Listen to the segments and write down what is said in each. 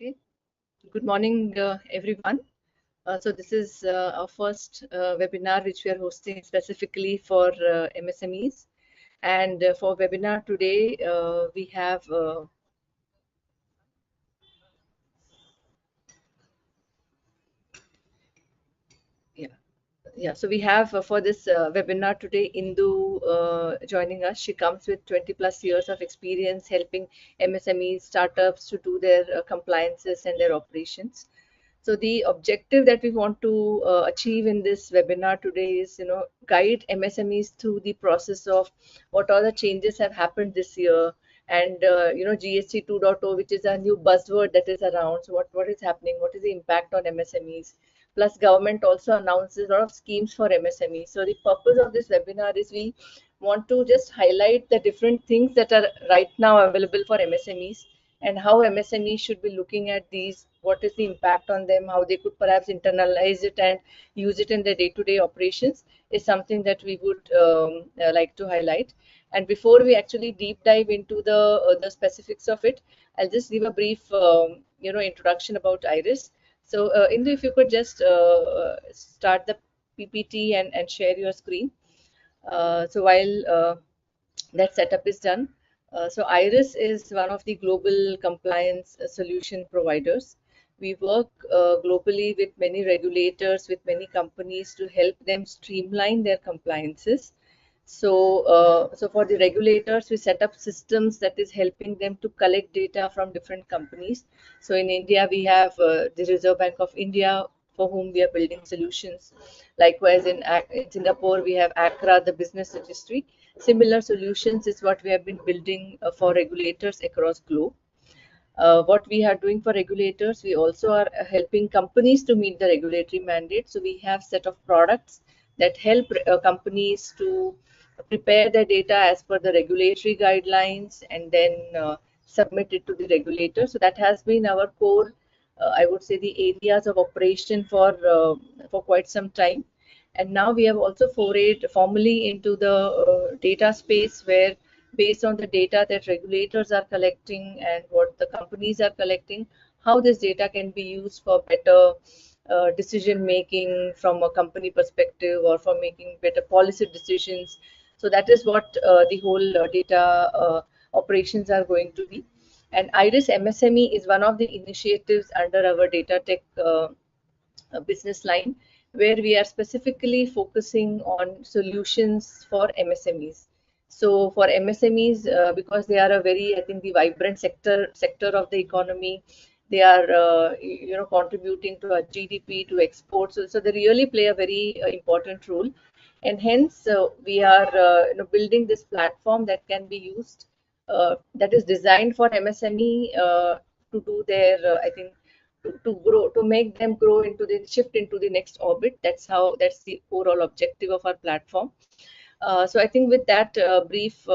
Okay. Good morning, everyone. So this is our first webinar which we are hosting specifically for MSMEs. And for webinar today, we have so we have for this webinar today, Indu joining us. She comes with 20 plus years of experience helping MSME startups to do their compliances and their operations. So the objective that we want to achieve in this webinar today is, guide MSMEs through the process of what all the changes have happened this year, and GST 2.0, which is a new buzzword that is around. So what is happening? What is the impact on MSMEs? Plus, government also announces a lot of schemes for MSMEs. So the purpose of this webinar is we want to just highlight the different things that are right now available for MSMEs and how MSMEs should be looking at these, what is the impact on them, how they could perhaps internalize it and use it in their day-to-day operations is something that we would like to highlight. And before we actually deep dive into the specifics of it, I'll just give a brief introduction about Iris. So Indu, if you could just start the PPT and share your screen. So while that setup is done. So IRIS is one of the global compliance solution providers. We work globally with many regulators, with many companies to help them streamline their compliances. So for the regulators, we set up systems that is helping them to collect data from different companies. So in India, we have the Reserve Bank of India, for whom we are building solutions. Likewise, in Singapore, we have ACRA, the business registry. Similar solutions is what we have been building for regulators across globe. What we are doing for regulators, we also are helping companies to meet the regulatory mandate. So we have set of products that help companies to prepare their data as per the regulatory guidelines and then submit it to the regulator. So that has been our core, I would say, the areas of operation for quite some time. And now we have also forayed formally into the data space, where based on the data that regulators are collecting and what the companies are collecting, how this data can be used for better decision making from a company perspective or for making better policy decisions. So that is what the whole data operations are going to be. And IRIS MSME is one of the initiatives under our data tech business line, where we are specifically focusing on solutions for MSMEs. So for MSMEs, because they are a very, I think, the vibrant sector of the economy, they are contributing to our GDP, to exports. So they really play a very important role, and hence we are building this platform that can be used, that is designed for MSME to do their, I think, to grow, to make them grow into the shift into the next orbit. That's the overall objective of our platform. So I think with that brief,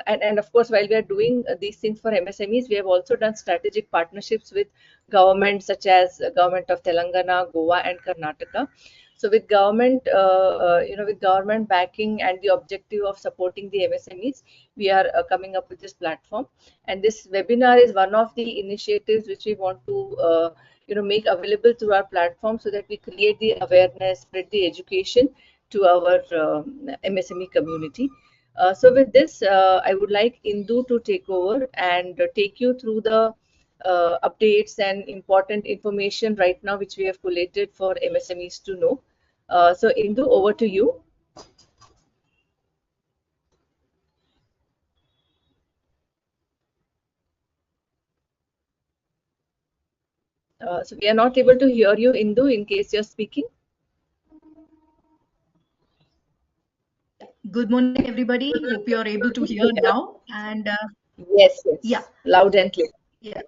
and of course, while we are doing these things for MSMEs, we have also done strategic partnerships with governments such as government of Telangana, Goa, and Karnataka. So with government, with government backing and the objective of supporting the MSMEs, we are coming up with this platform. And this webinar is one of the initiatives which we want to, make available through our platform, so that we create the awareness, spread the education to our MSME community. So with this, I would like Indu to take over and take you through the updates and important information right now which we have collated for MSMEs to know. So Indu, over to you. So we are not able to hear you, Indu, in case you're speaking. Good morning, everybody. Hope you are able to hear now. And yes, yeah, loud and clear. yeah,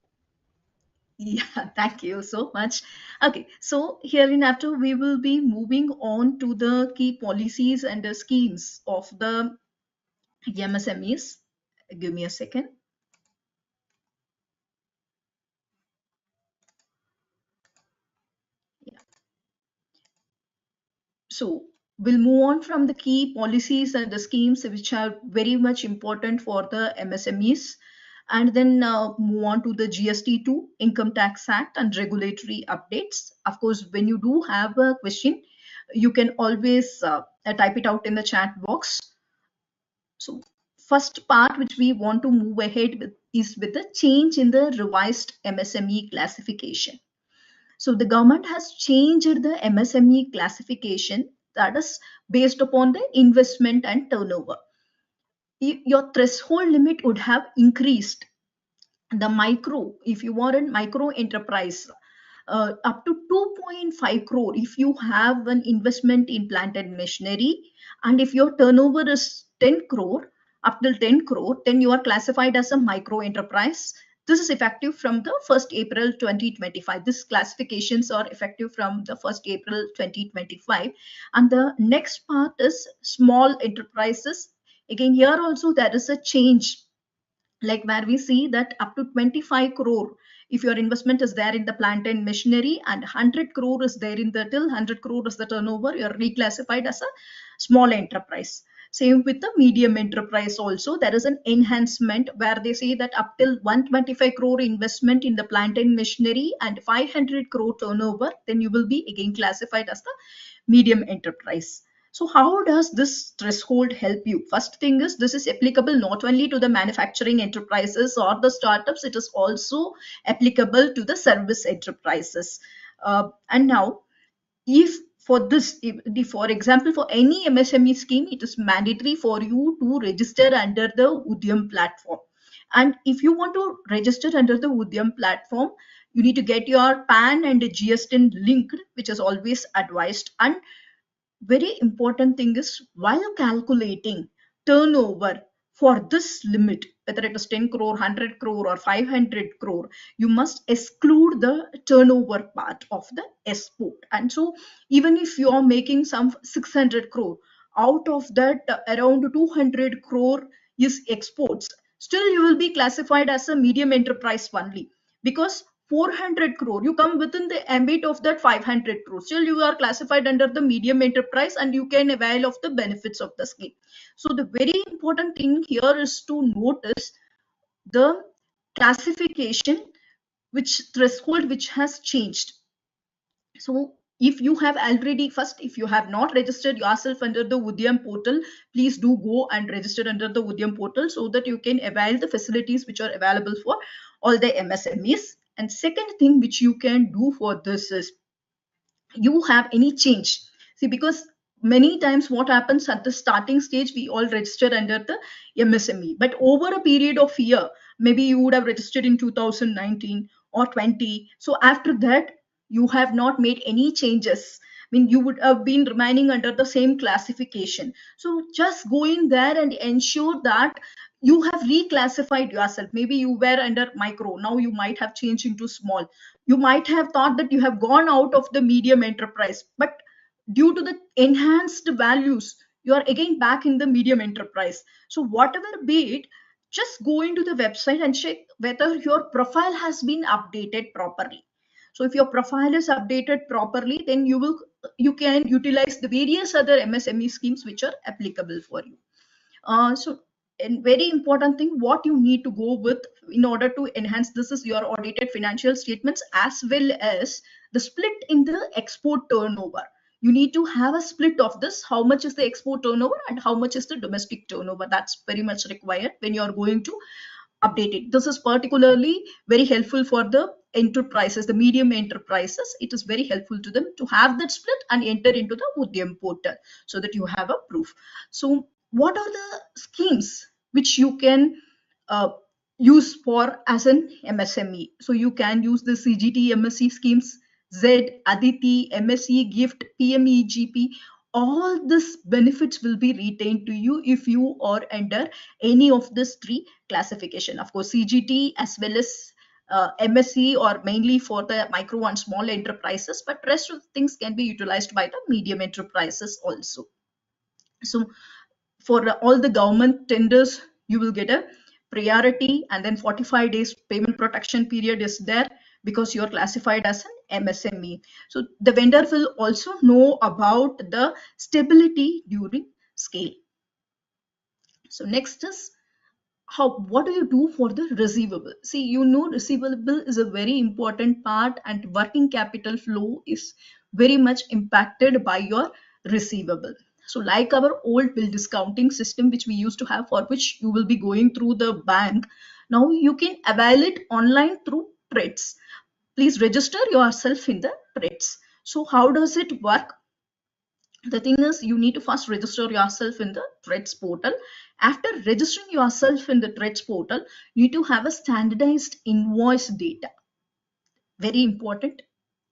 yeah. Thank you so much. Okay, so hereinafter we will be moving on to the key policies and the schemes of the MSMEs. Give me a second. Yeah. So we'll move on from the key policies and the schemes which are very much important for the MSMEs. And then move on to the GST2, Income Tax Act, and regulatory updates. Of course, when you do have a question, you can always type it out in the chat box. So first part which we want to move ahead with is with the change in the revised MSME classification. So the government has changed the MSME classification, that is based upon the investment and turnover. Your threshold limit would have increased. The micro, if you are in micro enterprise, up to 2.5 crore if you have an investment in plant and machinery, and if your turnover is 10 crore, up till 10 crore, then you are classified as a micro enterprise. This is effective from the 1st April 2025. These classifications are effective from the 1st April 2025. And the next part is small enterprises. Again, here also there is a change, like where we see that up to 25 crore if your investment is there in the plant and machinery, and 100 crore is there in the till 100 crore is the turnover, you're reclassified as a small enterprise. Same with the medium enterprise also, there is an enhancement where they say that up till 125 crore investment in the plant and machinery and 500 crore turnover, then you will be again classified as the medium enterprise. So how does this threshold help you? First thing is, this is applicable not only to the manufacturing enterprises or the startups, it is also applicable to the service enterprises. And now, if for this, if for example, for any MSME scheme, it is mandatory for you to register under the Udyam platform. And if you want to register under the Udyam platform, you need to get your PAN and GSTN linked, which is always advised. And very important thing is, while calculating turnover for this limit, whether it is 10 crore, 100 crore, or 500 crore, you must exclude the turnover part of the export. And so even if you are making some 600 crore, out of that around 200 crore is exports, still you will be classified as a medium enterprise only, because 400 crore you come within the ambit of that 500 crore, still you are classified under the medium enterprise and you can avail of the benefits of the scheme. So the very important thing here is to notice the classification, which threshold which has changed. So if you have already, first, if you have not registered yourself under the Udyam portal, please do go and register under the Udyam portal so that you can avail the facilities which are available for all the MSMEs. And second thing which you can do for this is, you have any change. See, because many times what happens at the starting stage, we all register under the MSME, but over a period of year, maybe you would have registered in 2019 or 20, so after that you have not made any changes. I mean, you would have been remaining under the same classification. So just go in there and ensure that you have reclassified yourself. Maybe you were under micro, now you might have changed into small. You might have thought that you have gone out of the medium enterprise, but due to the enhanced values, you are again back in the medium enterprise. So whatever be it, just go into the website and check whether your profile has been updated properly. So if your profile is updated properly, then you can utilize the various other MSME schemes which are applicable for you. So, and very important thing, what you need to go with in order to enhance this is your audited financial statements, as well as the split in the export turnover. You need to have a split of this, how much is the export turnover and how much is the domestic turnover. That's very much required when you are going to update it. This is particularly very helpful for the enterprises, the medium enterprises. It is very helpful to them to have that split and enter into the Udyam portal so that you have a proof. So what are the schemes which you can uh, use for as an MSME? So you can use the CGT MSE schemes, Z, Aditi, MSE, GIFT, PME, GP. All these benefits will be retained to you if you are under any of these three classification. Of course, CGT as well as MSE or mainly for the micro and small enterprises, but rest of things can be utilized by the medium enterprises also. So for all the government tenders, you will get a priority, and then 45 days payment protection period is there because you are classified as an MSME. So the vendor will also know about the stability during scale. So next is how, what do you do for the receivable? See, you know, receivable is a very important part, and working capital flow is very much impacted by your receivable. So like our old bill discounting system which we used to have, for which you will be going through the bank, now you can avail it online through trades. Please register yourself in the trades. So how does it work? The thing is, you need to first register yourself in the threads portal. After registering yourself in the threads portal, you need to have a standardized invoice data. Very important,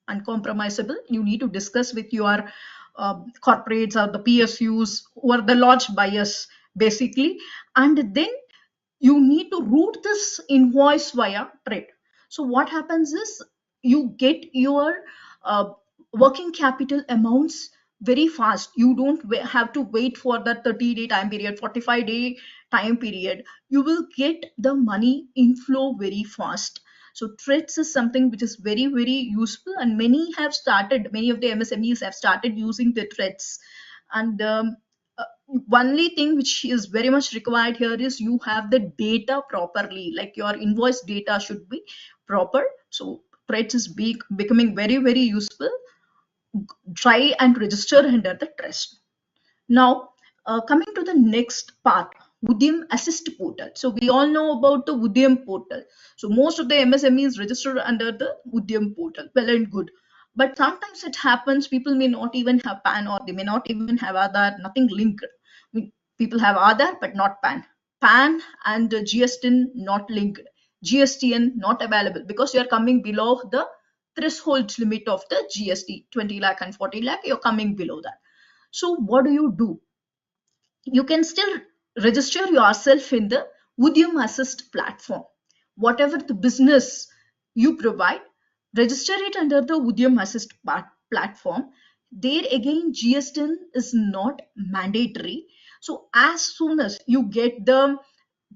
uncompromisable. You need to discuss with your corporates or the PSUs who are the large buyers basically, and then you need to route this invoice via trade. So what happens is, you get your uh, working capital amounts very fast. You don't have to wait for the 30-day time period, 45-day time period. You will get the money inflow very fast. So trades is something which is very very useful, and many of the MSMEs have started using the trades. And uh, only thing which is very much required here is you have the data properly, like your invoice data should be proper. So trades is becoming very very useful. Try and register under the trust. Now, coming to the next part, Udyam Assist portal. So we all know about the Udyam portal. So most of the MSMEs registered under the Udyam portal. Well and good. But sometimes it happens people may not even have PAN, or they may not even have Aadhaar, nothing linked. I mean, people have Aadhaar but not PAN. PAN and GSTN not linked. GSTN not available because you are coming below the threshold limit of the GST, 20 lakh and 40 lakh, you're coming below that. So what do? You can still register yourself in the Udyam Assist platform. Whatever the business you provide, register it under the Udyam Assist platform. There again, GSTN is not mandatory. So as soon as you get the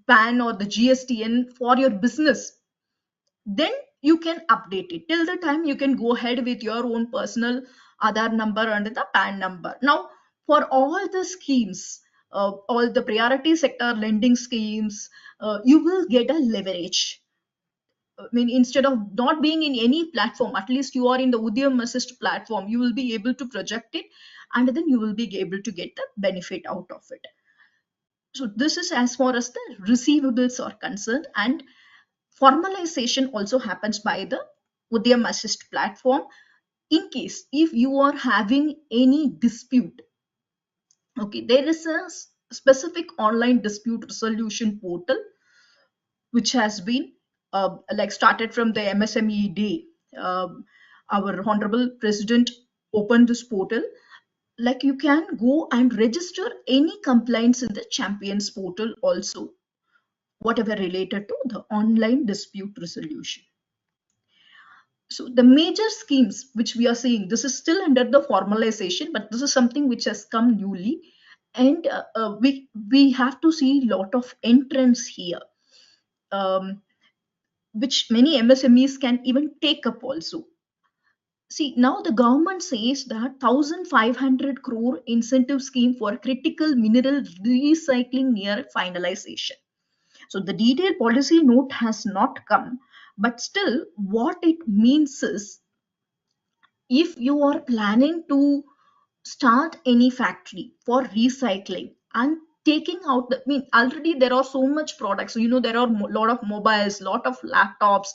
PAN or the GSTN for your business, then you can update it. Till the time, you can go ahead with your own personal Aadhaar number and the PAN number. Now, for all the schemes, all the priority sector lending schemes, you will get a leverage. I mean, instead of not being in any platform, at least you are in the Udyam Assist platform, you will be able to project it, and then you will be able to get the benefit out of it. So this is as far as the receivables are concerned, and formalization also happens by the Udyam Assist platform. In case if you are having any dispute, okay, there is a specific online dispute resolution portal which has been like started from the MSME day. Our honorable president opened this portal. Like, you can go and register any complaints in the champions portal also, whatever related to the online dispute resolution. So the major schemes which we are seeing, this is still under the formalization, but this is something which has come newly, and we have to see a lot of entrants here, um, which many MSMEs can even take up also. See, now the government says that 1,500 crore incentive scheme for critical mineral recycling near finalization. So the detailed policy note has not come, but still what it means is, if you are planning to start any factory for recycling and taking out the, I mean, already there are so much products, you know, there are a lot of mobiles, lot of laptops,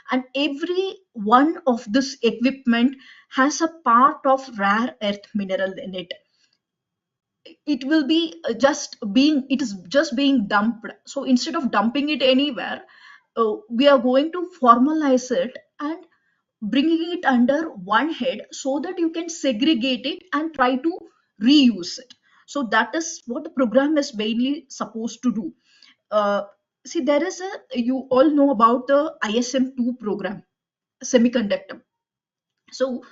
and every one of this equipment has a part of rare earth mineral in it. It will be it is just being dumped. So instead of dumping it anywhere, we are going to formalize it and bringing it under one head so that you can segregate it and try to reuse it. So that is what the program is mainly supposed to do. uh, See, there is a, you all know about the ISM2 program, semiconductor. So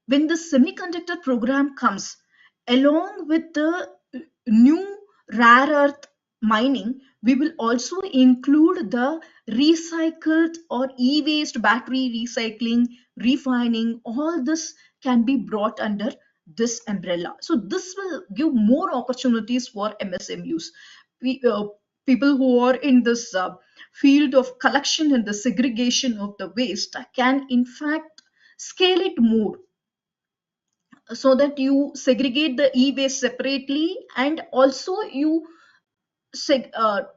when the semiconductor program comes along with the new rare earth mining, we will also include the recycled or e-waste battery recycling, refining. All this can be brought under this umbrella. So this will give more opportunities for MSMUs. people who are in this field of collection and the segregation of the waste can in fact scale it more, so that you segregate the e-waste separately, and also you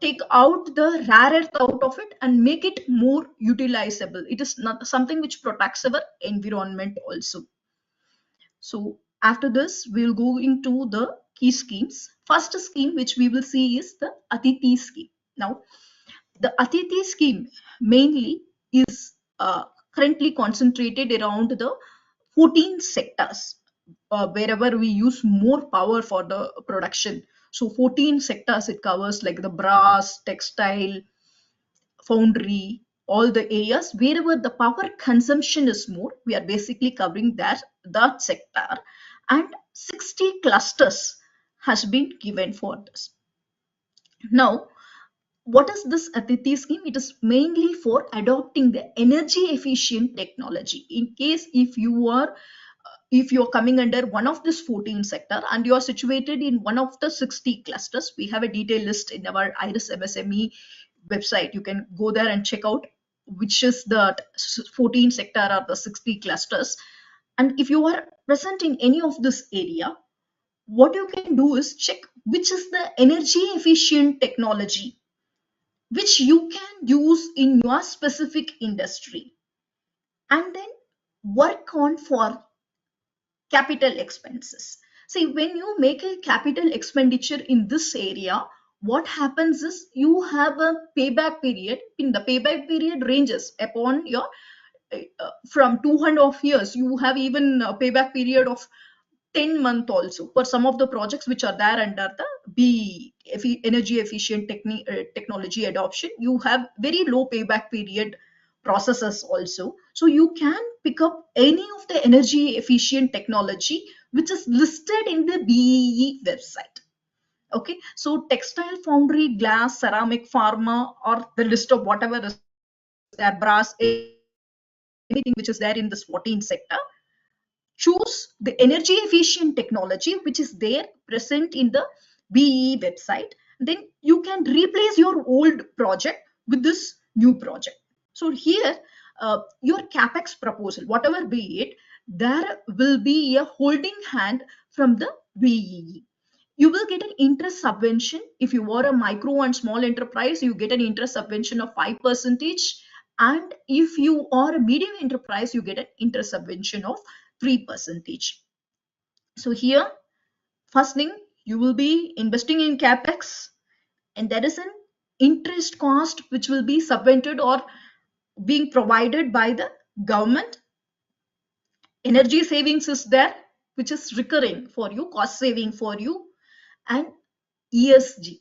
take out the rare earth out of it and make it more utilizable. It is not something which protects our environment also. So after this, we'll go into the key schemes. First scheme which we will see is the Atiti scheme. Now, the Atiti scheme mainly is currently concentrated around the 14 sectors wherever we use more power for the production. So 14 sectors it covers, like the brass, textile, foundry, all the areas wherever the power consumption is more, we are basically covering that sector, and 60 clusters has been given for this. Now, what is this Atiti scheme? It is mainly for adopting the energy efficient technology. In case if you're coming under one of this 14 sector and you are situated in one of the 60 clusters, we have a detailed list in our Iris MSME website. You can go there and check out which is the 14 sector or the 60 clusters. And if you are present in any of this area, what you can do is check which is the energy efficient technology which you can use in your specific industry, and then work on for capital expenses. See, when you make a capital expenditure in this area, what happens is you have a payback period. In the payback period ranges upon your from 2.5 years. You have even a payback period of 10 month also for some of the projects which are there under the energy efficient technology adoption. You have very low payback period processes also, so you can pick up any of the energy efficient technology which is listed in the BEE website. Okay, so textile, foundry, glass, ceramic, pharma, or the list of whatever is there, brass, anything which is there in this 14 sector, choose the energy efficient technology which is there present in the BE website. Then you can replace your old project with this new project. So here, your capex proposal, whatever be it, there will be a holding hand from the BEE. You will get an interest subvention. If you are a micro and small enterprise, you get an interest subvention of 5%. And if you are a medium enterprise, you get an interest subvention of 3%. So here, first thing, you will be investing in capex, and there is an interest cost which will be subvented or being provided by the government. Energy savings is there, which is recurring for you, cost saving for you, and ESG.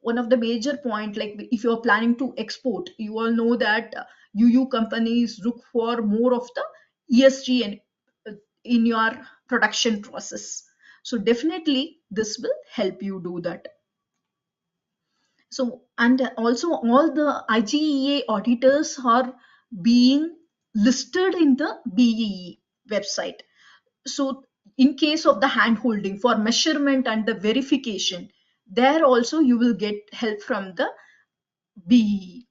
One of the major point, like if you're planning to export, you all know that UU companies look for more of the ESG in your production process. So definitely this will help you do that. So, and also all the IGEA auditors are being listed in the BEE website. So in case of the hand holding for measurement and the verification, there also you will get help from the BEE.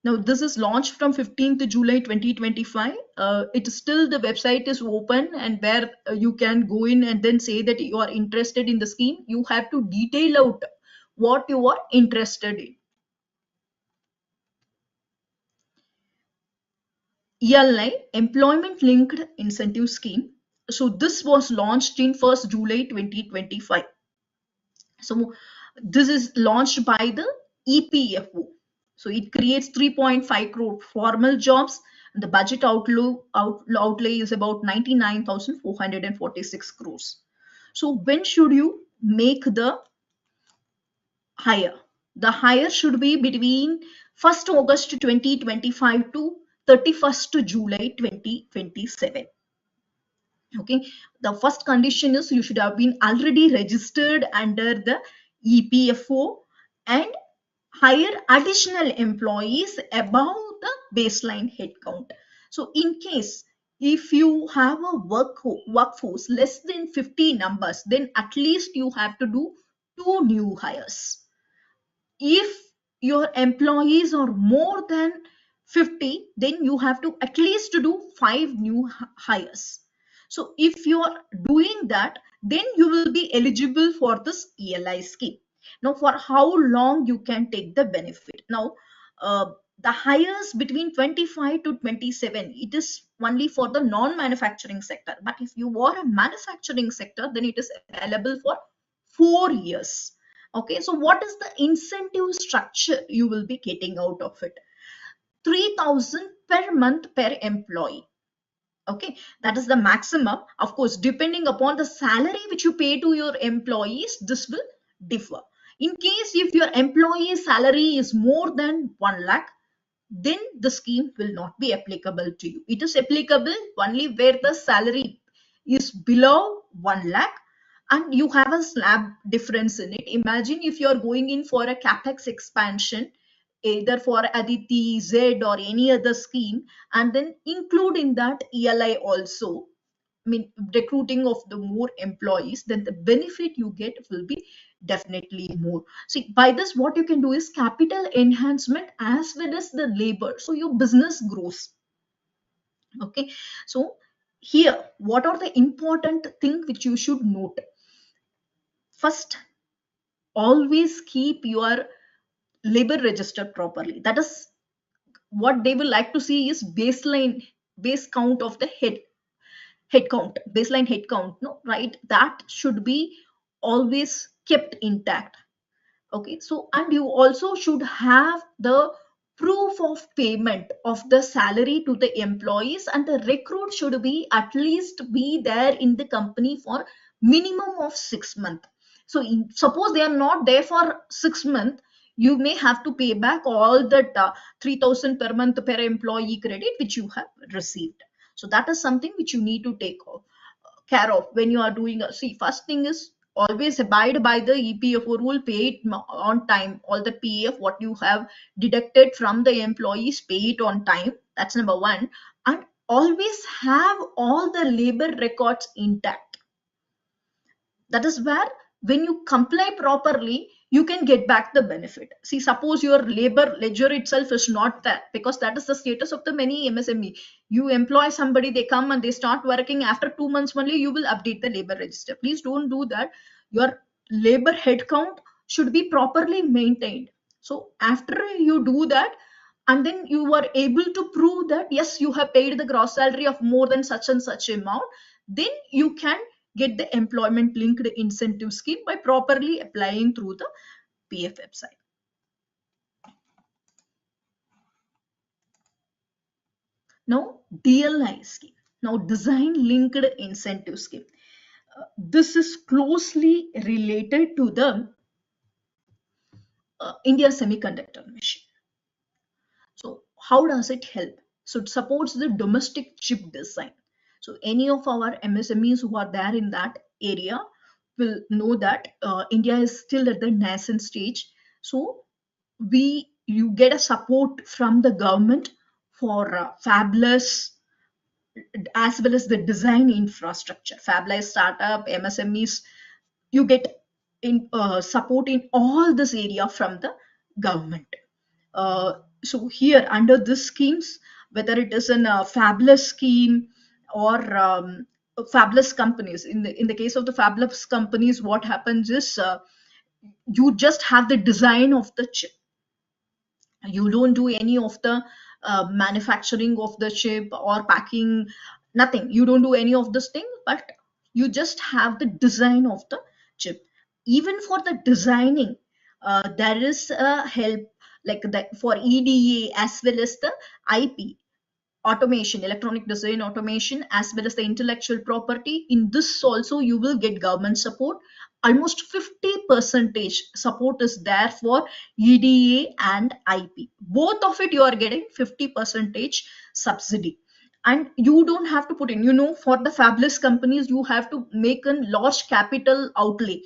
Now this is launched from 15th July 2025. It is still, the website is open, and where you can go in and then say that you are interested in the scheme. You have to detail out what you are interested in. ELI, Employment Linked Incentive Scheme. So this was launched in 1st July 2025. So this is launched by the EPFO. So it creates 3.5 crore formal jobs. The budget outlay is about 99,446 crores. So when should you make the hire? The hire should be between 1st August 2025 to 31st July 2027. Okay, the first condition is you should have been already registered under the EPFO and hire additional employees above the baseline headcount. So in case if you have a workforce less than 50 numbers, then at least you have to do 2 new hires. if your employees are more than 50, then you have to at least to do 5 new hires. So if you are doing that, then you will be eligible for this ELI scheme. Now, for how long you can take the benefit? Now, the hires between 25 to 27, it is only for the non-manufacturing sector. But if you are a manufacturing sector, then it is available for 4 years. Okay, so what is the incentive structure you will be getting out of it? 3,000 per month per employee. Okay, that is the maximum. Of course, depending upon the salary which you pay to your employees, this will differ. In case if your employee salary is more than 1 lakh, then the scheme will not be applicable to you. It is applicable only where the salary is below 1 lakh and you have a slab difference in it. Imagine if you are going in for a capex expansion, either for Aditi, Z, or any other scheme, and then include in that ELI also. I mean, recruiting of the more employees, then the benefit you get will be definitely more. See, by this, what you can do is capital enhancement as well as the labor. So your business grows. Okay. So here, what are the important thing which you should note? First, always keep your labor registered properly. That is what they will like to see is baseline base count of the head count, baseline head count, no, right? That should be always kept intact. Okay, so and you also should have the proof of payment of the salary to the employees, and the recruit should be at least be there in the company for minimum of 6 months. So suppose they are not there for 6 months, you may have to pay back all that 3,000 per month per employee credit which you have received. So that is something which you need to take care of when you are doing a, see, first thing is always abide by the EPFO rule, pay it on time. All the PF what you have deducted from the employees, pay it on time. That's number one. And always have all the labor records intact. That is where when you comply properly, you can get back the benefit. See, suppose your labor ledger itself is not there, because that is the status of the many MSME. You employ somebody, they come and they start working, after 2 months only you will update the labor register. Please don't do that. Your labor headcount should be properly maintained. So after you do that, and then you are able to prove that yes, you have paid the gross salary of more than such and such amount, then you can get the employment linked incentive scheme by properly applying through the PF website. Now, DLI scheme. Now, design linked incentive scheme. This is closely related to the India semiconductor mission. So how does it help? So it supports the domestic chip design. So any of our MSMEs who are there in that area will know that India is still at the nascent stage. So you get a support from the government for fabless as well as the design infrastructure, fabless startup, MSMEs. You get in support in all this area from the government. So here under this schemes, whether it is an fabulous scheme or fabulous companies, in the case of the fabulous companies, what happens is you just have the design of the chip. You don't do any of the manufacturing of the chip or packing, nothing. You don't do any of this thing, but you just have the design of the chip. Even for the designing, there is a help like that for EDA as well as the IP automation, electronic design automation, as well as the intellectual property. In this also you will get government support. Almost 50 percentage support is there for EDA and IP. Both of it you are getting 50 percentage subsidy. And you don't have to put in, for the fabulous companies, you have to make a large capital outlay.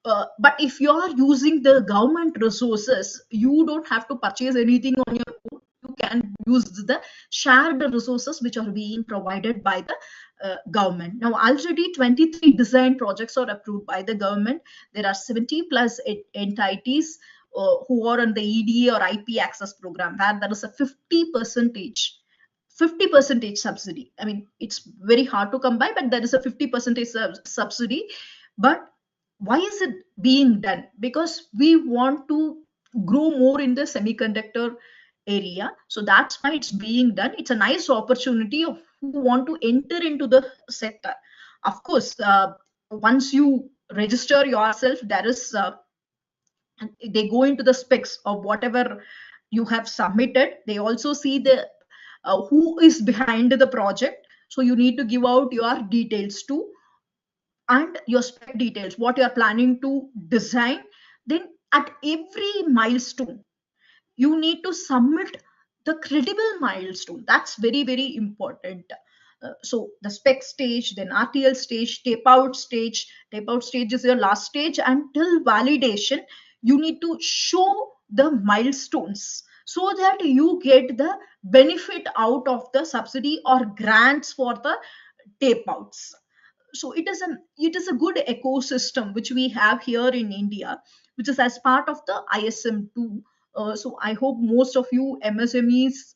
But if you are using the government resources, you don't have to purchase anything on your own. You can use the shared resources which are being provided by the government. Now, already 23 design projects are approved by the government. There are 70 plus entities who are on the EDA or IP access program, where there is a 50 percentage subsidy. I mean, it's very hard to come by, but there is a 50 percentage subsidy. But why is it being done? Because we want to grow more in the semiconductor area, so that's why it's being done. It's a nice opportunity of who want to enter into the sector. Of course, once you register yourself, there is they go into the specs of whatever you have submitted. They also see the who is behind the project, so you need to give out your details too, and your spec details, what you are planning to design. Then at every milestone you need to submit the credible milestone. That's very very important. So the spec stage, then RTL stage, tape out stage is your last stage. Until validation, you need to show the milestones so that you get the benefit out of the subsidy or grants for the tape outs. So it is a good ecosystem which we have here in India, which is as part of the ISM2. So I hope most of you MSMEs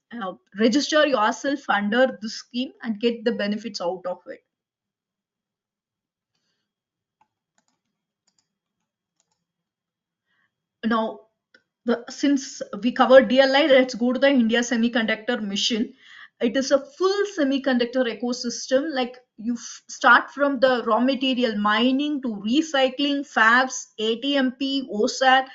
register yourself under this scheme and get the benefits out of it. Now, since we covered DLI, let's go to the India Semiconductor Mission. It is a full semiconductor ecosystem. Like you start from the raw material mining to recycling, fabs, ATMP, OSAT,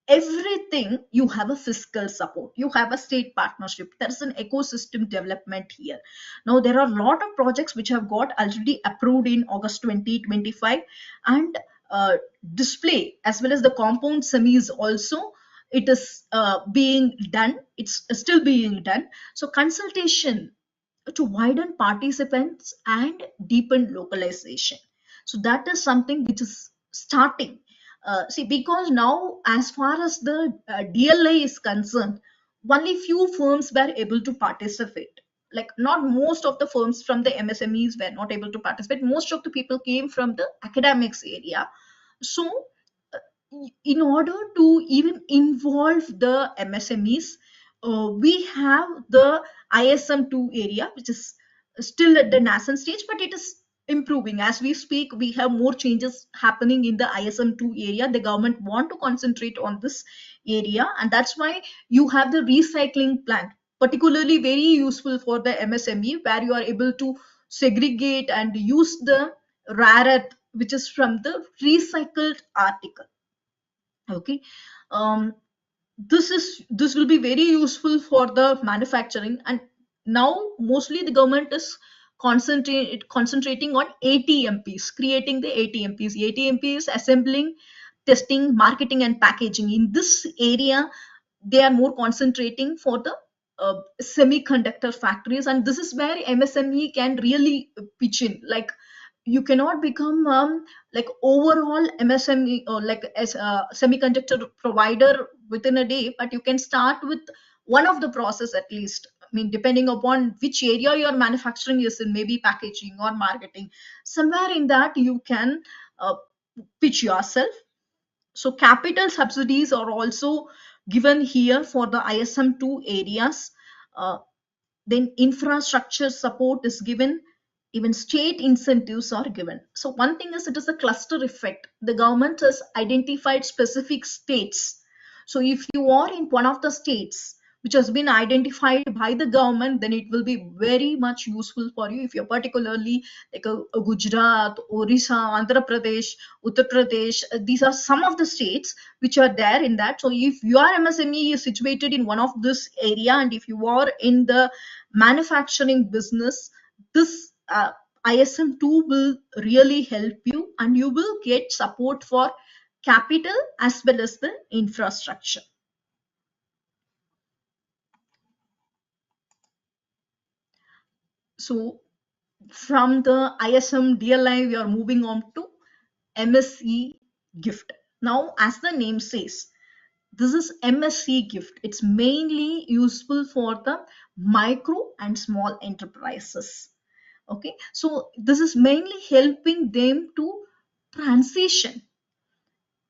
everything. You have a fiscal support, you have a state partnership, there's an ecosystem development here. Now there are a lot of projects which have got already approved in August 2025, and display as well as the compound semis also, it is being done, it's still being done. So consultation to widen participants and deepen localization. So that is something which is starting. See, because now, as far as the DLA is concerned, only few firms were able to participate. Like, not most of the firms from the MSMEs were not able to participate. Most of the people came from the academics area. So, uh, in order to even involve the MSMEs, we have the ISM2 area, which is still at the nascent stage, but it is improving as we speak. We have more changes happening in the ISM2 area. The government want to concentrate on this area, and that's why you have the recycling plant, particularly very useful for the MSME, where you are able to segregate and use the rare earth which is from the recycled article. Okay. um, this will be very useful for the manufacturing. And now mostly the government is concentrating on ATMPs, creating the ATMPs, assembling, testing, marketing and packaging. In this area they are more concentrating for the semiconductor factories, and this is where MSME can really pitch in. Like, you cannot become like overall MSME or like as a semiconductor provider within a day, but you can start with one of the process at least. I mean, depending upon which area your manufacturing is in, maybe packaging or marketing, somewhere in that you can uh, pitch yourself. So capital subsidies are also given here for the ISM2 areas. Uh, then infrastructure support is given, even state incentives are given. So one thing is, it is a cluster effect. The government has identified specific states. So if you are in one of the states which has been identified by the government, then it will be very much useful for you. If you're particularly like a Gujarat, Orissa, Andhra Pradesh, Uttar Pradesh, these are some of the states which are there in that. So if your MSME is situated in one of this area, and if you are in the manufacturing business, this ISM2 will really help you, and you will get support for capital as well as the infrastructure. So from the ISM DLI, we are moving on to MSE gift. Now, as the name says, this is MSE gift. It's mainly useful for the micro and small enterprises. Okay, so this is mainly helping them to transition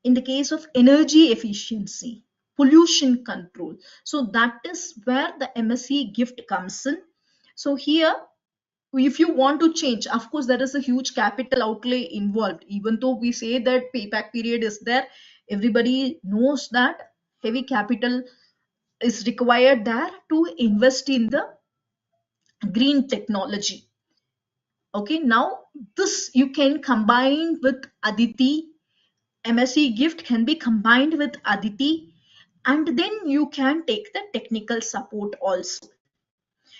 in the case of energy efficiency. pollution control. So that is where the MSE gift comes in. So here, if you want to change, of course there is a huge capital outlay involved. Even though we say that payback period is there, everybody knows that heavy capital is required there to invest in the green technology. Okay, now this you can combine with Aditi. MSE gift can be combined with Aditi, and then you can take the technical support also.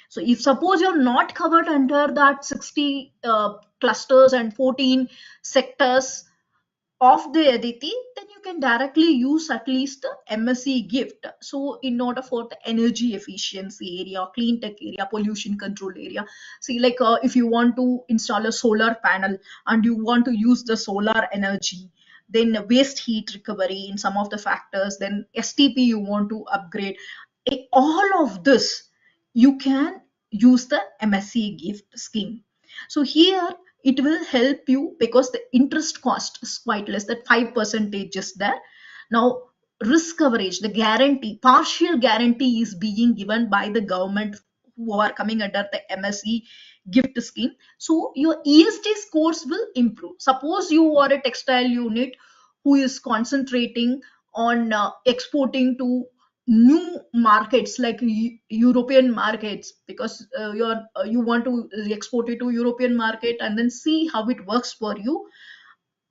So if suppose you're not covered under that 60 clusters and 14 sectors of the Aditi, then you can directly use at least the MSE gift. So in order for the energy efficiency area, clean tech area, pollution control area, see, like if you want to install a solar panel and you want to use the solar energy, then waste heat recovery in some of the factors, then STP you want to upgrade, all of this you can use the MSE gift scheme. So here it will help you because the interest cost is quite less, that 5% is there. Now risk coverage, the guarantee, partial guarantee is being given by the government who are coming under the MSE gift scheme. So your ESG scores will improve. Suppose you are a textile unit who is concentrating on exporting to new markets like European markets, because you want to export it to European market and then see how it works for you.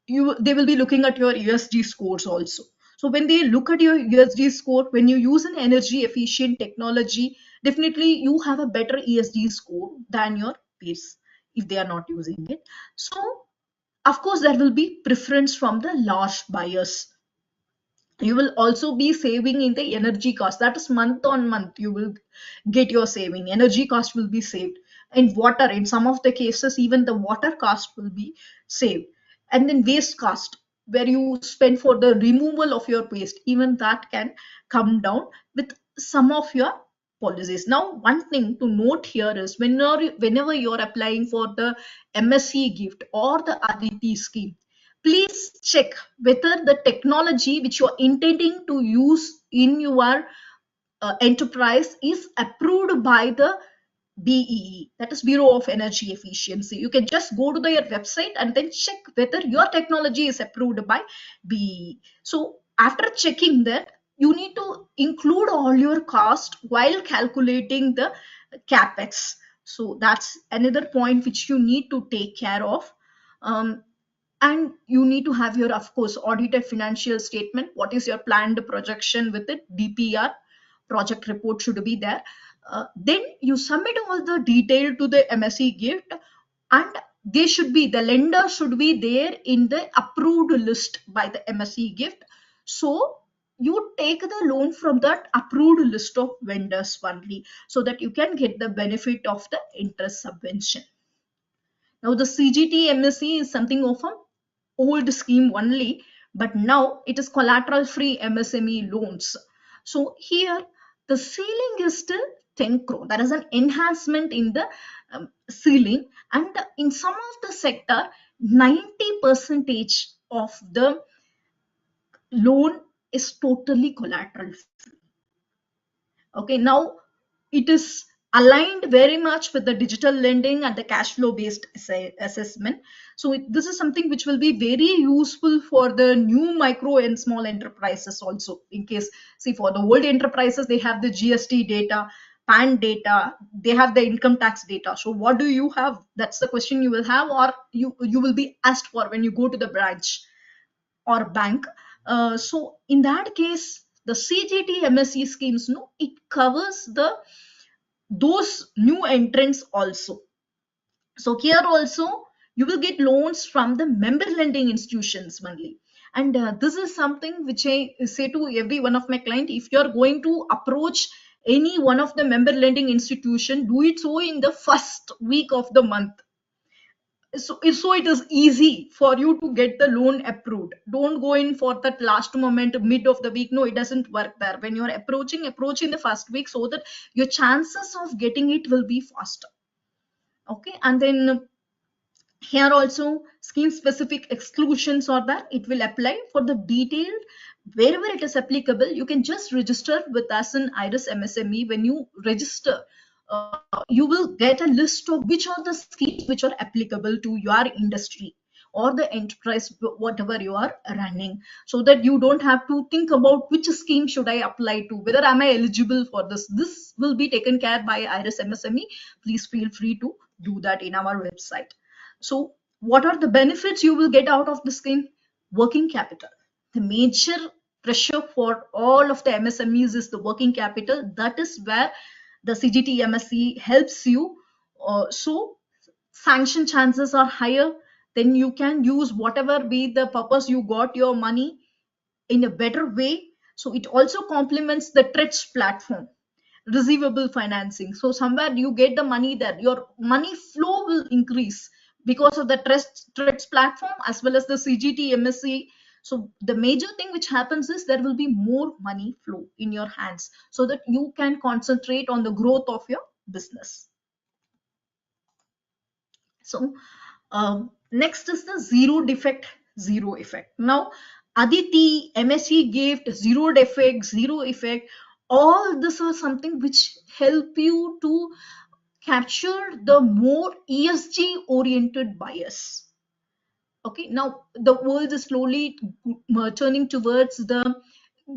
They will be looking at your ESG scores also. So when they look at your ESG score, when you use an energy efficient technology, definitely you have a better ESG score than your peers if they are not using it. So of course there will be preference from the large buyers. You will also be saving in the energy cost, that is month on month you will get your saving, energy cost will be saved, and water, in some of the cases even the water cost will be saved. And then waste cost, where you spend for the removal of your waste, even that can come down with some of your policies. Now one thing to note here is whenever you're applying for the MSc gift or the Aditi scheme, please check whether the technology which you are intending to use in your enterprise is approved by the BEE, that is Bureau of Energy Efficiency. You can just go to their website and then check whether your technology is approved by BEE. So after checking that, you need to include all your cost while calculating the capex. So that's another point which you need to take care of. Um, and you need to have your, of course, audited financial statement. What is your planned projection with it? DPR, project report should be there. Then you submit all the detail to the MSE gift, and they should be, the lender should be there in the approved list by the MSE gift. So you take the loan from that approved list of vendors only, so that you can get the benefit of the interest subvention. Now the CGT MSE is something of a old scheme only, but now it is collateral free MSME loans. So here the ceiling is still 10 crore. There is an enhancement in the ceiling, and in some of the sector, 90 percentage of the loan is totally collateral. Okay, now it is aligned very much with the digital lending and the cash flow based assessment. So this is something which will be very useful for the new micro and small enterprises also. In case, see, for the old enterprises, they have the GST data, PAN data, they have the income tax data. So what do you have? That's the question you will have, or you will be asked for when you go to the branch or bank. So in that case, the CGT MSE schemes, no, it covers the those new entrants also. So here also you will get loans from the member lending institutions only. And this is something which I say to every one of my client: if you are going to approach any one of the member lending institution, do it so in the first week of the month, so it is easy for you to get the loan approved. Don't go in for that last moment, mid of the week. No, it doesn't work there. When you're approach in the first week, so that your chances of getting it will be faster. Okay, and then here also scheme specific exclusions are there. It will apply for the detailed Wherever it is applicable, you can just register with us in Iris MSME. When you register, you will get a list of which are the schemes which are applicable to your industry or the enterprise, whatever you are running, so that you don't have to think about which scheme should I apply to, whether am I eligible for this. This will be taken care by Iris MSME. Please feel free to do that in our website. So what are the benefits you will get out of the scheme? Working capital. The major pressure for all of the MSMEs is the working capital. That is where the CGT MSC helps you. So sanction chances are higher. Then you can use whatever be the purpose you got your money in a better way. So it also complements the TREDS platform, receivable financing. So somewhere you get the money there, your money flow will increase because of the TREDS platform as well as the CGT MSC. So the major thing which happens is there will be more money flow in your hands so that you can concentrate on the growth of your business. So next is the zero defect, zero effect. Now, Aditi, MSc gift, zero defect, zero effect, all this are something which help you to capture the more ESG oriented bias. Okay, now the world is slowly turning towards the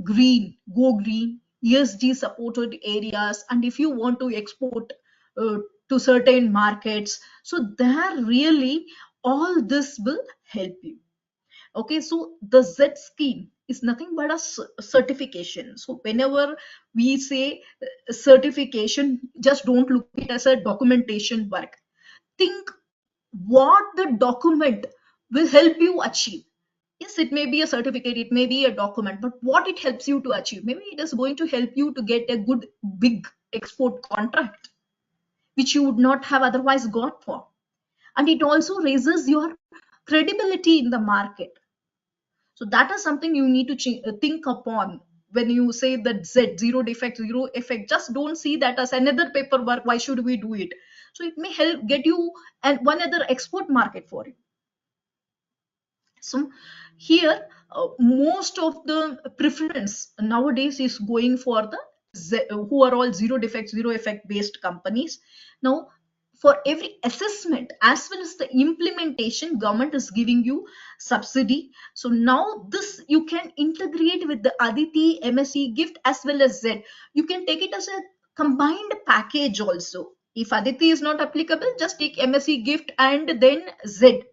green, go green, ESG supported areas, and if you want to export to certain markets, so there really all this will help you. Okay, so the Z scheme is nothing but a certification. So whenever we say certification, just don't look at it as a documentation work. Think what the document will help you achieve. Yes, it may be a certificate, it may be a document, but what it helps you to achieve? Maybe it is going to help you to get a good big export contract, which you would not have otherwise got for. And it also raises your credibility in the market. So that is something you need to think upon when you say that Z, zero defect, zero effect. Just don't see that as another paperwork. Why should we do it? So it may help get you and one other export market for it. So here, most of the preference nowadays is going for the who are all zero defect, zero effect based companies. Now, for every assessment as well as the implementation, government is giving you subsidy. So now this you can integrate with the Aditi MSc gift as well as Z. You can take it as a combined package also. If Aditi is not applicable, just take MSc gift and then Z.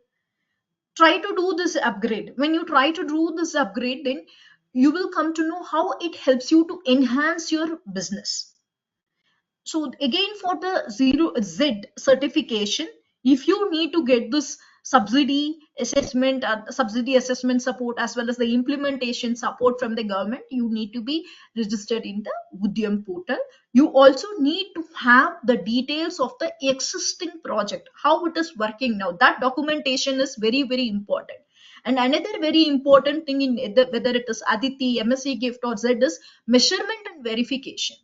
Try to do this upgrade. When you try to do this upgrade, then you will come to know how it helps you to enhance your business. So again, for the zero Z certification, if you need to get this subsidy assessment support as well as the implementation support from the government, you need to be registered in the Udyam portal. You also need to have the details of the existing project, how it is working now. That documentation is very, very important. And another very important thing in whether it is Aditi, MSc gift or Z is measurement and verification.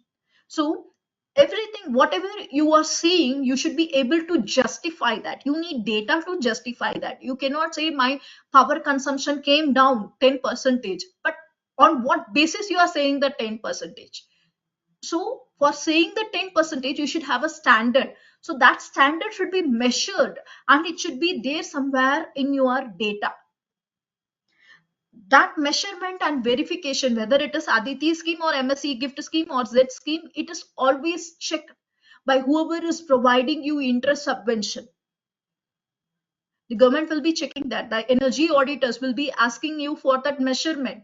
So everything whatever you are seeing, you should be able to justify that. You need data to justify that. You cannot say my power consumption came down 10 percentage, but on what basis you are saying the 10 percentage? So for saying the 10 percentage, you should have a standard. So that standard should be measured and it should be there somewhere in your data. That measurement and verification, whether it is Aditi scheme or MSc gift scheme or Z scheme, it is always checked by whoever is providing you interest subvention. The government will be checking that. The energy auditors will be asking you for that measurement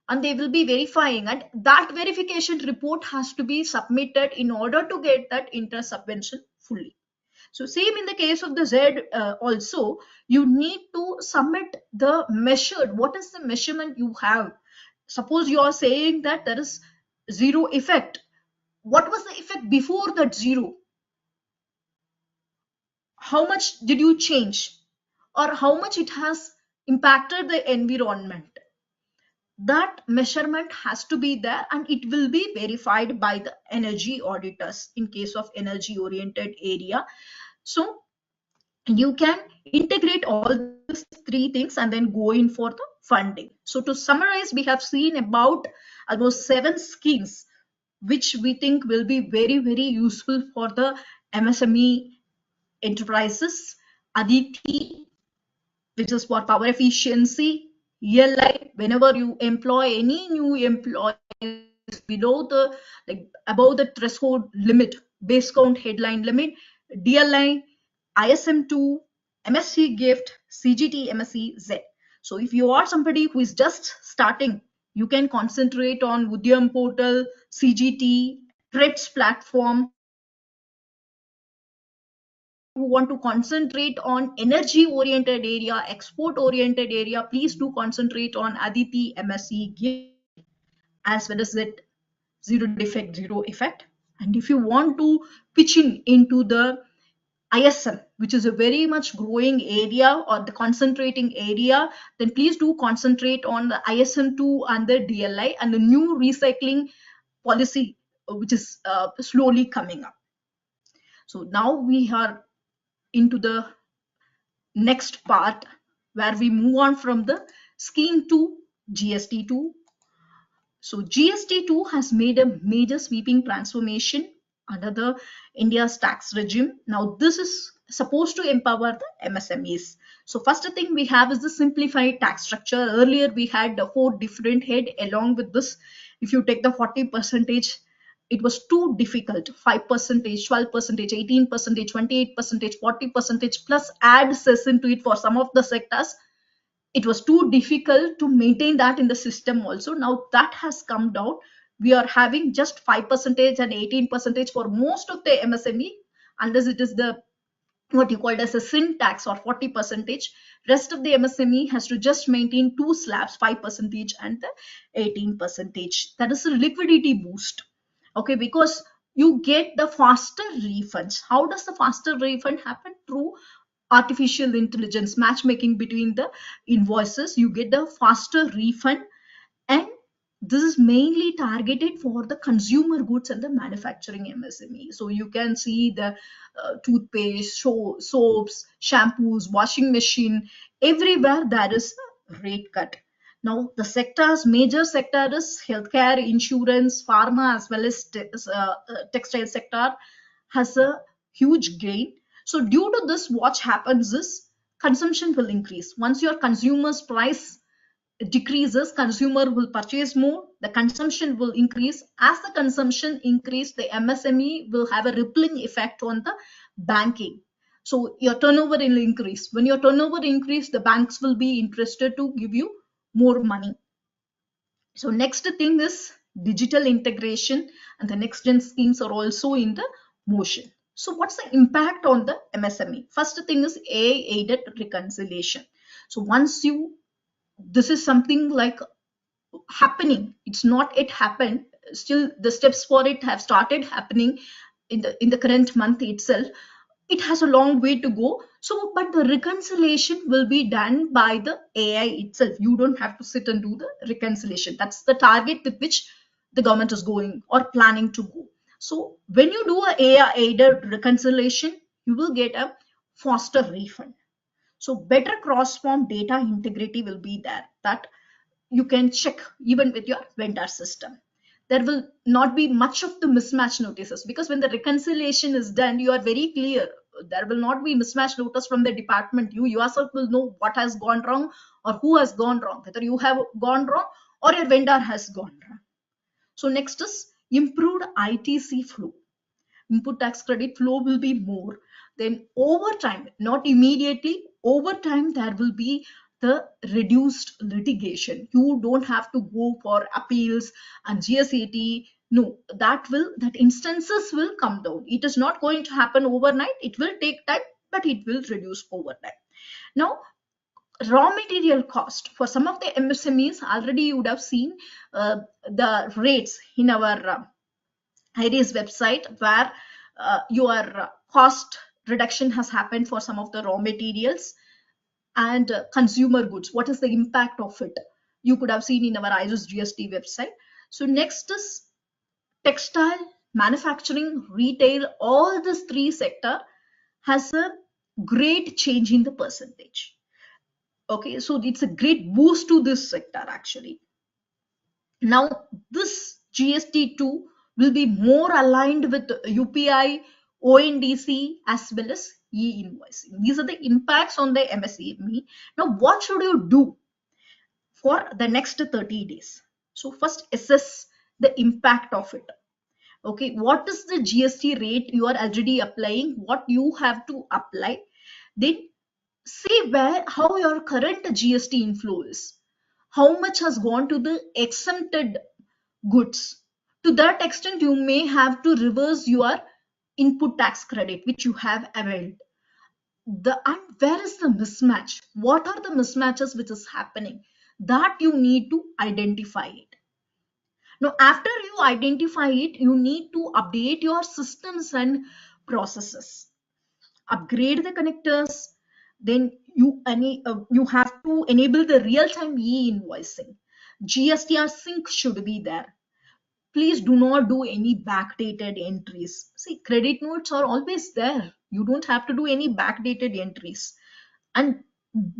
and they will be verifying, and that verification report has to be submitted in order to get that interest subvention fully. So same in the case of the Z also, you need to submit the measured. What is the measurement you have? Suppose you are saying that there is zero effect. What was the effect before that zero? How much did you change? Or how much it has impacted the environment? That measurement has to be there and it will be verified by the energy auditors in case of energy oriented area. So you can integrate all these three things and then go in for the funding. So to summarize, we have seen about almost 7 schemes which we think will be very, very useful for the MSME enterprises. Aditi, which is for power efficiency. ELI, whenever you employ any new employees below the, like above the threshold limit, base count headline limit. DLI, ISM2, MSc gift, CGT, MSc Z. So if you are somebody who is just starting, you can concentrate on Udyam portal, CGT, TREDS platform. Who want to concentrate on energy oriented area, export oriented area, please do concentrate on Aditi MSc gift, as well as that zero defect, zero effect. And if you want to pitch in into the ISM, which is a very much growing area or the concentrating area, then please do concentrate on the ISM2 and the DLI and the new recycling policy, which is slowly coming up. So now we are into the next part, where we move on from the scheme to GST2. So GST2 has made a major sweeping transformation under the India's tax regime. Now this is supposed to empower the MSMEs. So first thing we have is the simplified tax structure. Earlier we had the 4 different head. Along with this, if you take the 40 percentage, it was too difficult. 5 percentage, 12 percentage, 18 percentage, 28 percentage, 40 percentage, plus add cess into it for some of the sectors. It was too difficult to maintain that in the system also. Now that has come down. We are having just 5 percentage and 18 percentage for most of the MSME, unless it is the what you called as a sin tax or 40 percentage. Rest of the MSME has to just maintain two slabs, 5 percentage and the 18 percentage. That is a liquidity boost. Okay, because you get the faster refunds. How does the faster refund happen? Through artificial intelligence matchmaking between the invoices. You get the faster refund, and this is mainly targeted for the consumer goods and the manufacturing MSME. So you can see the toothpaste, soaps, shampoos, washing machine, everywhere there is a rate cut. Now the sectors, major sector is healthcare, insurance, pharma, as well as textile sector has a huge gain. So due to this, what happens is consumption will increase. Once your consumers price decreases, consumer will purchase more, the consumption will increase. As the consumption increase, the MSME will have a rippling effect on the banking. So your turnover will increase. When your turnover increase, the banks will be interested to give you more money. So next thing is digital integration, and the next gen schemes are also in the motion. So what's the impact on the MSME? First thing is AI aided reconciliation. So once you, this is something like happening, it's not it happened, still the steps for it have started happening in the current month itself. It has a long way to go. So but the reconciliation will be done by the AI itself. You don't have to sit and do the reconciliation. That's the target with which the government is going or planning to go. So when you do a AI aided reconciliation, you will get a faster refund. So better cross form data integrity will be there, that you can check even with your vendor system. There will not be much of the mismatch notices, because when the reconciliation is done, you are very clear. There will not be mismatch notice from the department. You yourself will know what has gone wrong or who has gone wrong, whether you have gone wrong or your vendor has gone wrong. So next is improved ITC flow. Input tax credit flow will be more. Then over time, not immediately, over time there will be the reduced litigation. You don't have to go for appeals and GSAT. No, that instances will come down. It is not going to happen overnight. It will take time, but it will reduce over time. Now, raw material cost for some of the MSMEs, already you would have seen the rates in our IRIS website, where your cost reduction has happened for some of the raw materials and consumer goods. What is the impact of it? You could have seen in our IRIS GST website. So next is textile, manufacturing, retail. All these three sector has a great change in the percentage. Okay, so it's a great boost to this sector actually. Now, this GST2 will be more aligned with UPI, ONDC, as well as e-invoicing. These are the impacts on the MSME. Now, what should you do for the next 30 days? So, first assess the impact of it. Okay, what is the GST rate you are already applying? What you have to apply? Then see where how your current GST inflow is. How much has gone to the exempted goods? To that extent, you may have to reverse your input tax credit which you have availed. And where is the mismatch? What are the mismatches which is happening? That you need to identify it. Now, after you identify it, you need to update your systems and processes. Upgrade the connectors. Then you have to enable the real-time e-invoicing. GSTR sync should be there. Please do not do any backdated entries. See, credit notes are always there. You don't have to do any backdated entries. And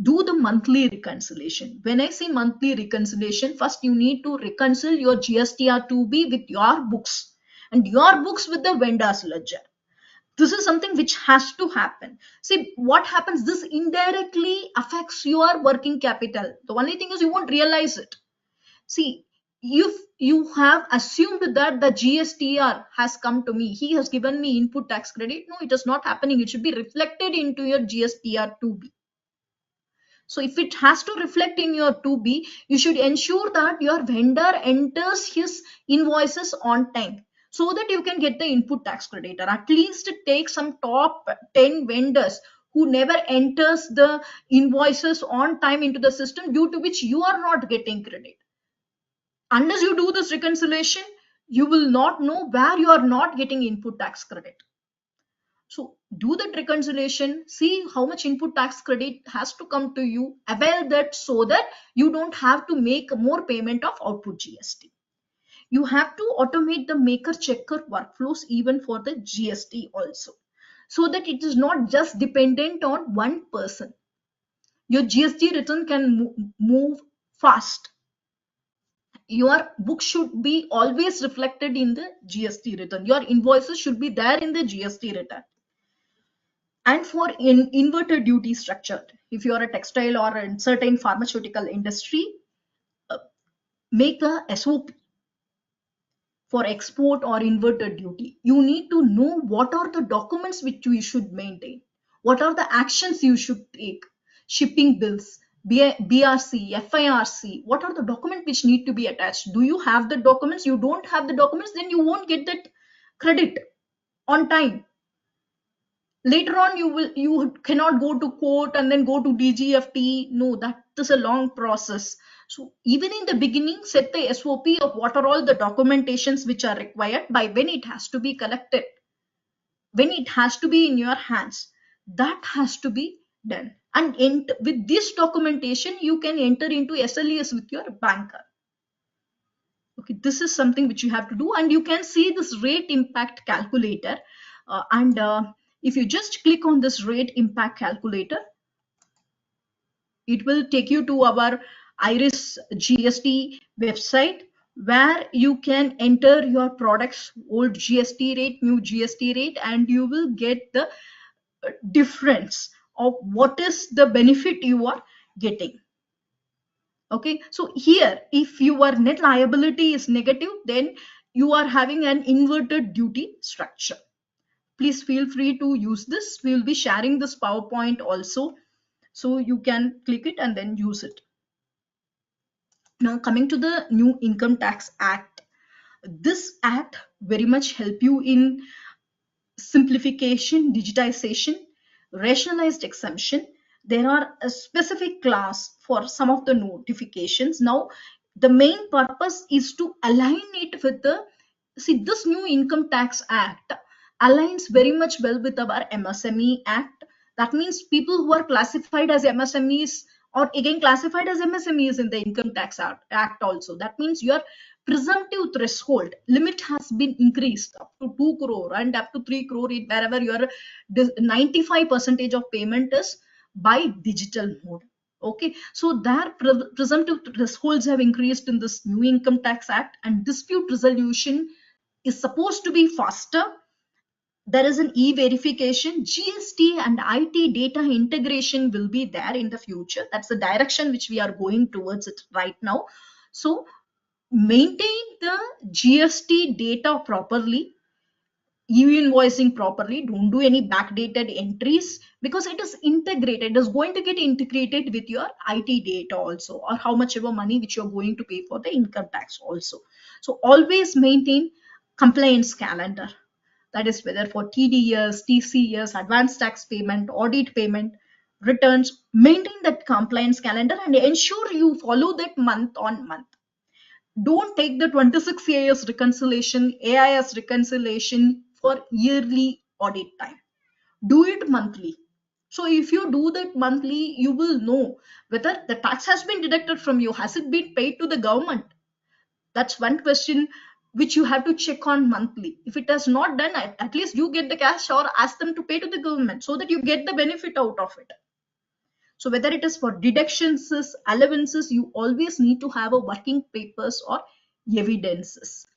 do the monthly reconciliation. When I say monthly reconciliation, first you need to reconcile your GSTR2B with your books and your books with the vendor's ledger. This is something which has to happen. See, what happens? This indirectly affects your working capital. The only thing is you won't realize it. See, if you have assumed that the GSTR has come to me, he has given me input tax credit. No, it is not happening. It should be reflected into your GSTR2B. So if it has to reflect in your 2B, you should ensure that your vendor enters his invoices on time so that you can get the input tax credit. Or at least take some top 10 vendors who never enters the invoices on time into the system, due to which you are not getting credit. Unless you do this reconciliation, you will not know where you are not getting input tax credit. So do that reconciliation, see how much input tax credit has to come to you, avail that so that you don't have to make more payment of output GST. You have to automate the maker checker workflows even for the GST also, so that it is not just dependent on one person. Your GST return can move fast. Your book should be always reflected in the GST return. Your invoices should be there in the GST return. And for inverted duty structure, if you are a textile or a certain pharmaceutical industry, uh, make a SOP for export or inverted duty. You need to know what are the documents which you should maintain, what are the actions you should take, shipping bills, BRC, FIRC, what are the documents which need to be attached. Do you have the documents? You don't have the documents, then you won't get that credit on time. Later on, you cannot go to court and then go to DGFT. No, that is a long process. So even in the beginning, set the SOP of what are all the documentations which are required, by when it has to be collected, when it has to be in your hands. That has to be done. And with this documentation, you can enter into SLES with your banker. Okay, this is something which you have to do, and you can see this rate impact calculator. And if you just click on this rate impact calculator, it will take you to our Iris GST website, where you can enter your product's old GST rate, new GST rate, and you will get the difference of what is the benefit you are getting. Okay, so here, if your net liability is negative, then you are having an inverted duty structure. Please feel free to use this. We will be sharing this PowerPoint also, so you can click it and then use it. Now, coming to the new Income Tax Act, this act very much help you in simplification, digitization, rationalized exemption. There are a specific class for some of the notifications. Now, the main purpose is to align it with the, see, this new Income Tax Act aligns very much well with our MSME Act. That means people who are classified as MSMEs or again classified as MSMEs in the Income Tax Act also. That means your presumptive threshold limit has been increased up to 2 crore and up to 3 crore wherever your 95% of payment is by digital mode. Okay, so their presumptive thresholds have increased in this new income tax act, and dispute resolution is supposed to be faster. There is an e-verification, GST and IT data integration will be there in the future. That's the direction which we are going towards it right now. So maintain the GST data properly, e-invoicing properly, don't do any backdated entries, because it is integrated, it is going to get integrated with your IT data also, or how much ever money which you're going to pay for the income tax also. So always maintain compliance calendar, that is whether for TDS, TCS, advanced tax payment, audit payment, returns, maintain that compliance calendar and ensure you follow that month on month. Don't take the 26 AIS reconciliation, AIS reconciliation for yearly audit time. Do it monthly. So if you do that monthly, you will know whether the tax has been deducted from you. Has it been paid to the government? That's one question which you have to check on monthly. If it has not done, at least you get the cash or ask them to pay to the government so that you get the benefit out of it. So whether it is for deductions, allowances, you always need to have a working papers or evidences.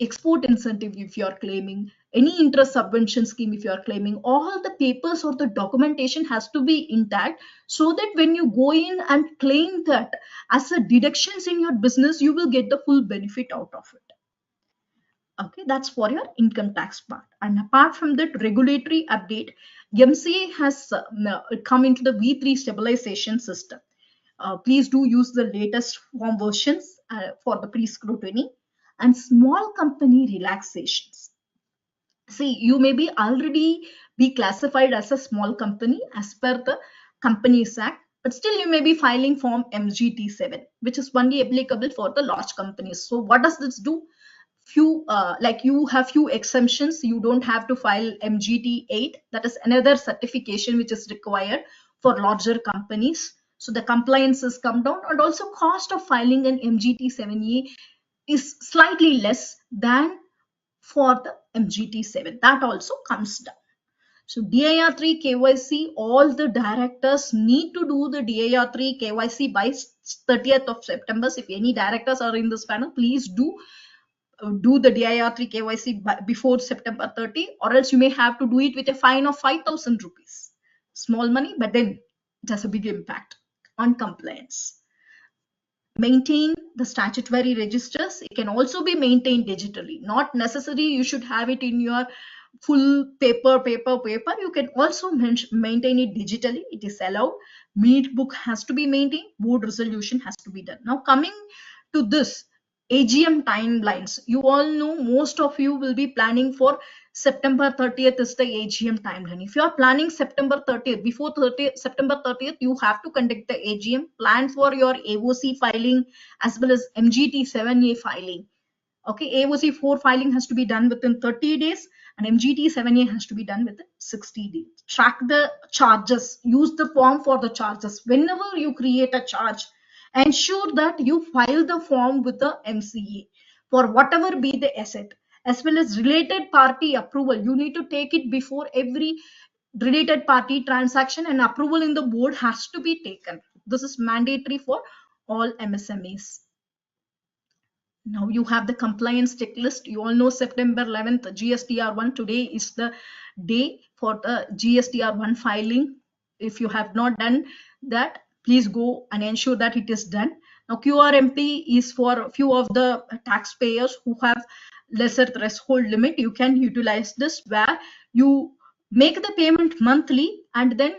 Export incentive if you are claiming, any interest subvention scheme if you are claiming, all the papers or the documentation has to be intact, so that when you go in and claim that as a deductions in your business, you will get the full benefit out of it. Okay, that's for your income tax part. And apart from that regulatory update, MCA has come into the V3 stabilization system. Please do use the latest form versions for the pre-scrutiny. And small company relaxations. See, you may be already be classified as a small company as per the Companies Act, but still you may be filing form MGT7, which is only applicable for the large companies. So what does this do? Few like you have few exemptions. You don't have to file MGT8, that is another certification which is required for larger companies. So the compliance has come down, and also cost of filing an MGT7A is slightly less than for the MGT7. That also comes down. So DIR3 KYC, all the directors need to do the DIR3 KYC by 30th of September. If any directors are in this panel, please do the DIR3 KYC before September 30, or else you may have to do it with a fine of 5,000 rupees. Small money, but then it has a big impact on compliance. Maintain the statutory registers. It can also be maintained digitally. Not necessary you should have it in your full paper. You can also maintain it digitally. It is allowed. Minute book has to be maintained. Board resolution has to be done. Now coming to this AGM timelines, you all know most of you will be planning for September 30th is the AGM timeline. If you are planning September 30th, before September 30th, you have to conduct the AGM, plan for your AOC filing as well as MGT7A filing. Okay, AOC 4 filing has to be done within 30 days and MGT7A has to be done within 60 days. Track the charges, use the form for the charges. Whenever you create a charge, ensure that you file the form with the MCA for whatever be the asset, as well as related party approval. You need to take it before every related party transaction, and approval in the board has to be taken. This is mandatory for all MSMEs. Now you have the compliance checklist. You all know September 11th, GSTR1. Today is the day for the GSTR1 filing. If you have not done that, please go and ensure that it is done. Now QRMP is for a few of the taxpayers who have lesser threshold limit. You can utilize this, where you make the payment monthly and then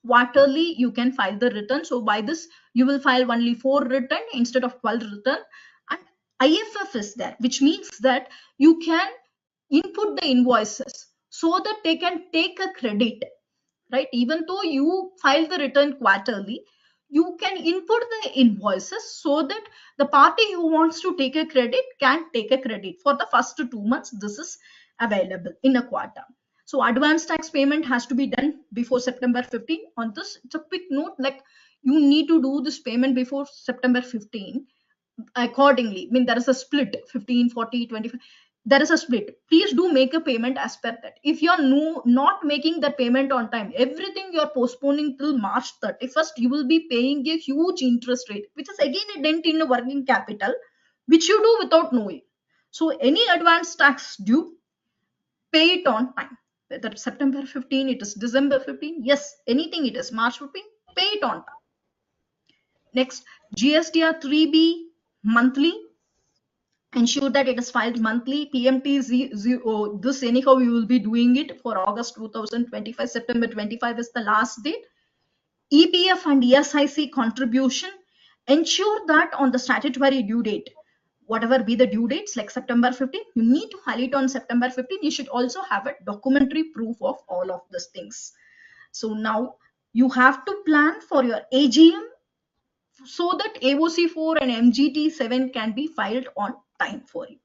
quarterly you can file the return. So by this you will file only 4 return instead of 12 return. And IFF is there, which means that you can input the invoices so that they can take a credit, right? Even though you file the return quarterly, you can input the invoices so that the party who wants to take a credit can take a credit for the first 2 months. This is available in a quarter. So advance tax payment has to be done before September 15. On this, it's a quick note, like you need to do this payment before September 15. accordingly. I mean, there is a split 15, 40, 25. There is a split. Please do make a payment as per that. If you're not making that payment on time, everything you're postponing till March 31st, you will be paying a huge interest rate, which is again a dent in the working capital, which you do without knowing. So, any advance tax due, pay it on time. Whether it's September 15, it is December 15, yes, anything it is March 15, pay it on time. Next, GSTR 3B monthly. Ensure that it is filed monthly. PMT this anyhow we will be doing it for August 2025. September 25 is the last date. EPF and ESIC contribution. Ensure that on the statutory due date, whatever be the due dates, like September 15, you need to file it on September 15. You should also have a documentary proof of all of these things. So now you have to plan for your AGM so that AOC 4 and MGT 7 can be filed on time for you.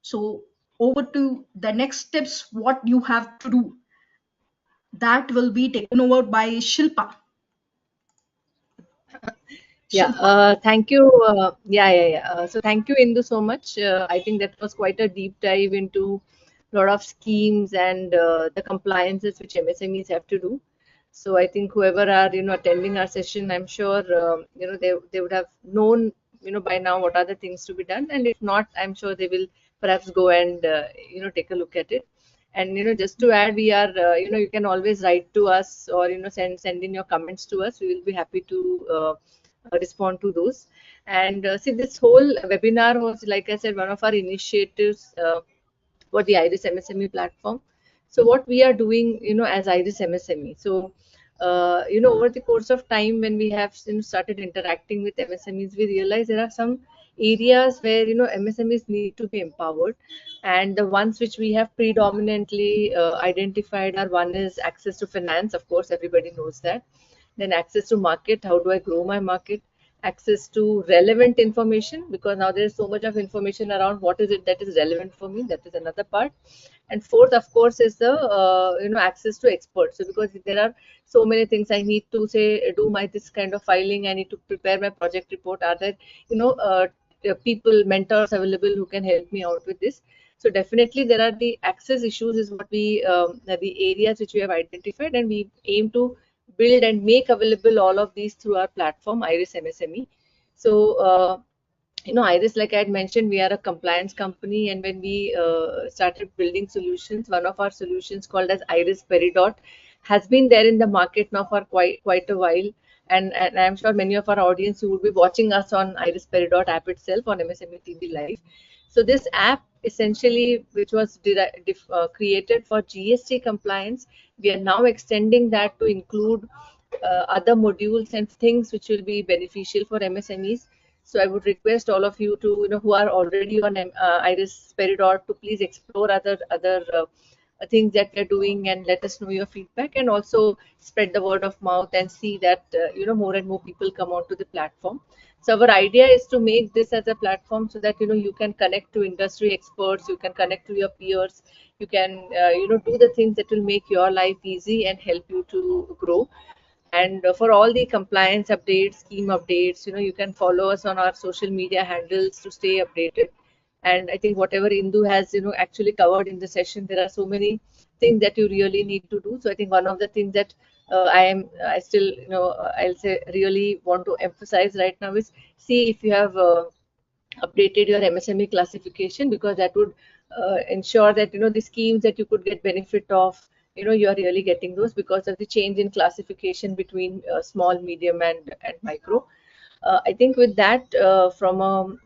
So over to the next steps, what you have to do. That will be taken over by Shilpa. Yeah, Shilpa. thank you. Yeah. So thank you, Indu, so much. I think that was quite a deep dive into a lot of schemes and the compliances which MSMEs have to do. So I think whoever are attending our session, I'm sure they would have known by now what are the things to be done, and if not, I'm sure they will perhaps go and take a look at it. And just to add, we are you can always write to us or send in your comments to us. We will be happy to respond to those. And see, this whole webinar was, like I said, one of our initiatives for the Iris MSME platform. So what we are doing, as Iris MSME. So, over the course of time, when we have started interacting with MSMEs, we realize there are some areas where MSMEs need to be empowered, and the ones which we have predominantly identified are: one is access to finance, of course, everybody knows that. Then access to market, how do I grow my market? Access to relevant information, because now there's so much of information around, what is it that is relevant for me, that is another part. And fourth, of course, is the access to experts. So because there are so many things, I need to say do my this kind of filing, I need to prepare my project report, are there people, mentors available who can help me out with this? So definitely there are the access issues is what we the areas which we have identified, and we aim to build and make available all of these through our platform Iris MSME. So Iris, like I had mentioned, we are a compliance company, and when we started building solutions, one of our solutions called as Iris Peridot has been there in the market now for quite a while. And I'm sure many of our audience who would be watching us on Iris Peridot app itself on MSME TV Live. So this app essentially, which was created for GST compliance, we are now extending that to include other modules and things which will be beneficial for MSMEs. So I would request all of you to, who are already on Iris Peridot, to please explore other things that we're doing and let us know your feedback, and also spread the word of mouth and see that more and more people come onto the platform. So our idea is to make this as a platform so that you can connect to industry experts, you can connect to your peers, you can do the things that will make your life easy and help you to grow. And for all the compliance updates, scheme updates, you can follow us on our social media handles to stay updated. And I think whatever Indu has, actually covered in the session, there are so many things that you really need to do. So I think one of the things that I still, I'll say really want to emphasize right now is, see if you have updated your MSME classification, because that would ensure that the schemes that you could get benefit of, you are really getting those because of the change in classification between small, medium, and micro. I think with that, from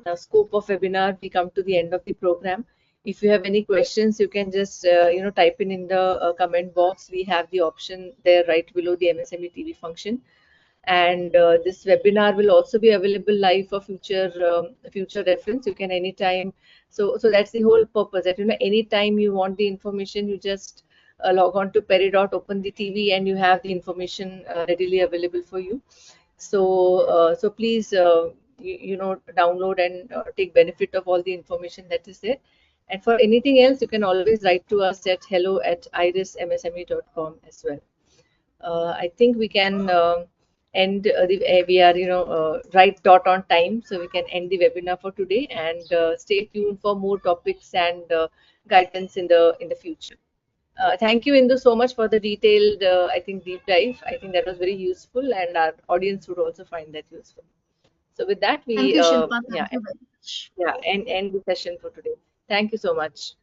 a scope of webinar, we come to the end of the program. If you have any questions, you can just type in the comment box. We have the option there right below the MSME TV function. And this webinar will also be available live for future reference. You can anytime. So that's the whole purpose, that anytime you want the information, you just log on to Peridot, open the TV, and you have the information readily available for you. So please download and take benefit of all the information that is there. And for anything else, you can always write to us at hello@irismsme.com as well. I think we can end we are right dot on time, so we can end the webinar for today, and stay tuned for more topics and guidance in the future. Thank you, Indu, so much for the detailed, I think, deep dive. I think that was very useful, and our audience would also find that useful. So with that, Thank we you, Shilpa. Thank you very much. end the session for today. Thank you so much.